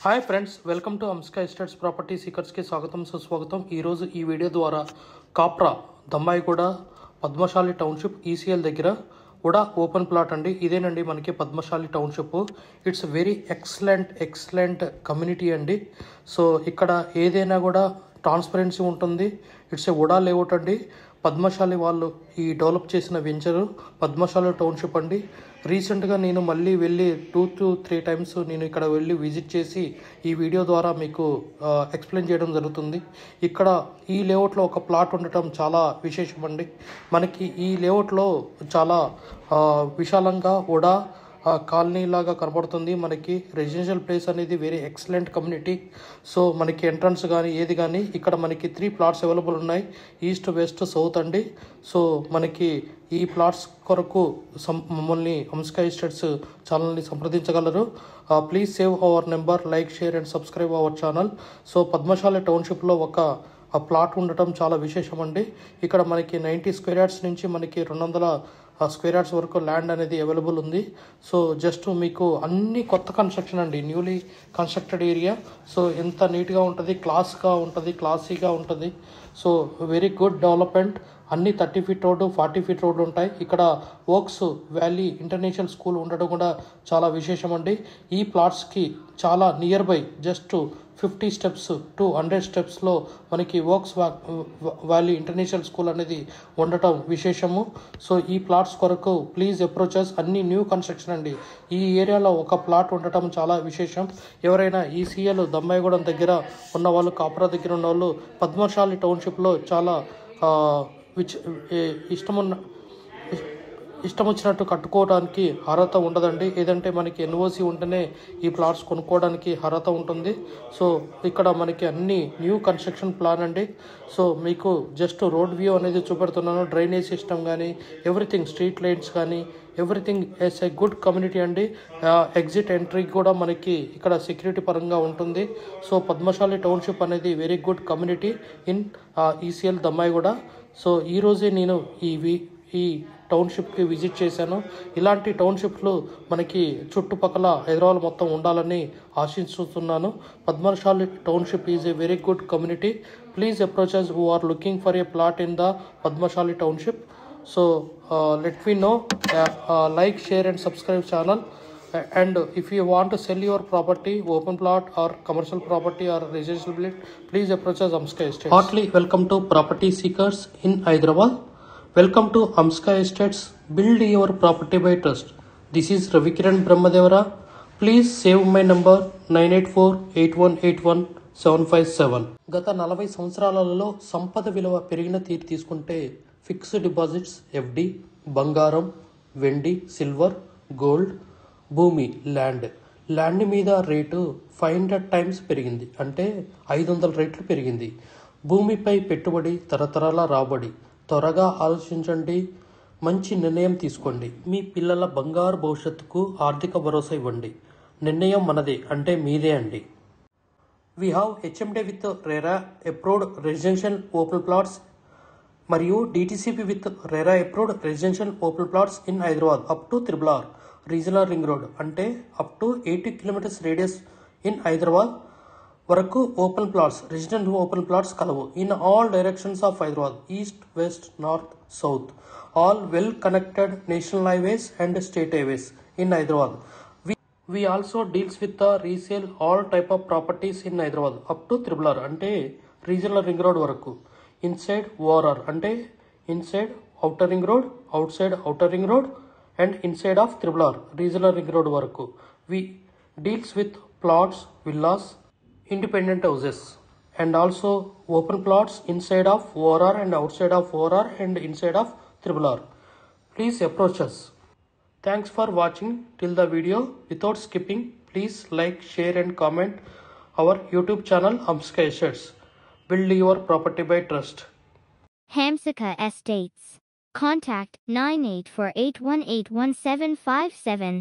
Hi friends, welcome to Amska estates property సీకర్స్కి స్వాగతం సుస్వాగతం. ఈరోజు ఈ వీడియో ద్వారా కాప్రా దమ్మాయిగూడ పద్మశాలి టౌన్షిప్ ఈసీఎల్ దగ్గర కూడా ఓపెన్ ప్లాట్ అండి. ఇదేనండి మనకి Padmashali township. It's very excellent community అండి. సో ఇక్కడ ఏదైనా కూడా ట్రాన్స్పరెన్సీ ఉంటుంది. ఇట్స్ ఏ ఉడా లేఅవుట్ అండి. పద్మశాలి వాళ్ళు ఈ డెవలప్ చేసిన వెంచరు పద్మశాలి టౌన్షిప్ అండి. రీసెంట్గా నేను మళ్ళీ వెళ్ళి 2 to 3 times నేను ఇక్కడ వెళ్ళి విజిట్ చేసి ఈ వీడియో ద్వారా మీకు ఎక్స్ప్లెయిన్ చేయడం జరుగుతుంది. ఇక్కడ ఈ లేఅవుట్లో ఒక ప్లాట్ ఉండటం చాలా విశేషం అండి. మనకి ఈ లేఅవుట్లో చాలా విశాలంగా కూడా కాలనీ లాగా కనబడుతుంది. మనకి రెసిడెన్షియల్ ప్లేస్ అనేది వెరీ ఎక్సలెంట్ కమ్యూనిటీ. సో మనకి ఎంట్రన్స్ కానీ ఏది కానీ ఇక్కడ మనకి 3 plots అవైలబుల్ ఉన్నాయి, ఈస్ట్ వెస్ట్ సౌత్ అండి. సో మనకి ఈ ప్లాట్స్ కొరకు మమ్మల్ని అంస్కా ఎస్టేట్స్ ఛానల్ని సంప్రదించగలరు. Please save our number, like, share and subscribe our channel. So Padmashali టౌన్షిప్లో ఒక ప్లాట్ ఉండటం చాలా విశేషం అండి. ఇక్కడ మనకి 90 square yards నుంచి మనకి 200 square yards వరకు ల్యాండ్ అనేది అవైలబుల్ ఉంది. సో జస్ట్ మీకు అన్ని కొత్త కన్స్ట్రక్షన్ అండి, న్యూలీ కన్స్ట్రక్టెడ్ ఏరియా. సో ఎంత నీట్గా ఉంటుంది, క్లాస్గా ఉంటుంది, క్లాసీగా ఉంటుంది. So very good development. అన్ని 30 feet రోడ్డు, 40 feet రోడ్డు ఉంటాయి. ఇక్కడ ఓక్స్ వ్యాలీ ఇంటర్నేషనల్ స్కూల్ ఉండడం కూడా చాలా విశేషం అండి. ఈ ప్లాట్స్కి చాలా near by just 50 steps to 100 stepsలో మనకి ఓక్స్ వ్యాలీ ఇంటర్నేషనల్ స్కూల్ అనేది ఉండటం విశేషము. సో ఈ ప్లాట్స్ కొరకు ప్లీజ్ అప్రోచెస్. అన్ని న్యూ కన్స్ట్రక్షన్ అండి. ఈ ఏరియాలో ఒక ప్లాట్ ఉండటం చాలా విశేషం. ఎవరైనా ఈసీఎల్ దమ్మాయిగూడెం దగ్గర ఉన్న వాళ్ళు, కాపురా దగ్గర ఉన్న వాళ్ళు పద్మశాలి టౌన్షిప్లో చాలా ఇష్టం వచ్చినట్టు కట్టుకోవడానికి అర్హత ఉండదండి. ఏదంటే మనకి ఎన్ఓసి ఉంటేనే ఈ ప్లాట్స్ కొనుక్కోవడానికి అర్హత ఉంటుంది. సో ఇక్కడ మనకి అన్ని న్యూ కన్స్ట్రక్షన్ ప్లాన్ అండి. సో మీకు జస్ట్ రోడ్ వ్యూ అనేది చూపెడుతున్నాను. డ్రైనేజ్ సిస్టమ్ కానీ ఎవ్రీథింగ్, స్ట్రీట్ లైట్స్ కానీ everything as a good community అండి. ఎగ్జిట్ ఎంట్రీ కూడా మనకి ఇక్కడ సెక్యూరిటీ పరంగా ఉంటుంది. సో పద్మశాలి టౌన్షిప్ అనేది very good community in ECL Dammaiguda. So ఈరోజే నేను ఈ టౌన్షిప్కి విజిట్ చేశాను. ఇలాంటి టౌన్షిప్లు మనకి చుట్టుపక్కల హైదరాబాద్ మొత్తం ఉండాలని ఆశిస్తున్నాను. Padmashali township is a very good community. Please approaches who are looking for a plot in the Padmashali township. So let me know, like, share and subscribe channel. And if you want to sell your property, open plot or commercial property or residential building, please approach us Amska Estates. Heartily welcome to property seekers in Hyderabad. Welcome to Amska Estates. Build your property by trust. This is Ravikiran Brahmadevara. Please save my number 9848181757. గత 40 సంవత్సరాలలో సంపద విలువ పెరిగిన తీరు తీసుకుంటే fixed deposits, FD, బంగారం, వెండి, silver, gold, భూమి, ల్యాండ్ మీద రేటు 500 times పెరిగింది. అంటే 500 రెట్లు పెరిగింది. భూమిపై పెట్టుబడి, తరతరాల రాబడి. త్వరగా ఆలోచించండి, మంచి నిర్ణయం తీసుకోండి. మీ పిల్లల బంగారు భవిష్యత్తుకు ఆర్థిక భరోసా ఇవ్వండి. నిర్ణయం మనదే, అంటే మీదే అండి. We have HMD with RERA approved residential open plots మరియు DTCP with RERA approved residential open plots in Hyderabad up to RRR regional ring road, అంటే up to 80 kilometers radius in Hyderabad వరకు open plots, resident open plots కలవు. In all directions of Hyderabad, east, west, north, south, all well connected national highways and state highways in Hyderabad. We also deals with the resale all type of properties in Hyderabad up to RRR, అంటే regional ring road వరకు. Inside ORR, అంటే inside outer ring road, outside outer ring road and inside of RRR regional ring road వరకు. We deals with plots, villas, independent houses and also open plots inside of ORR and outside of ORR and inside of RRR. Please approach us. Thanks for watching till the video. Without skipping, please like, share and comment our YouTube channel Amska Estates. Build your property by trust. Hamsika Estates. Contact 9848181757.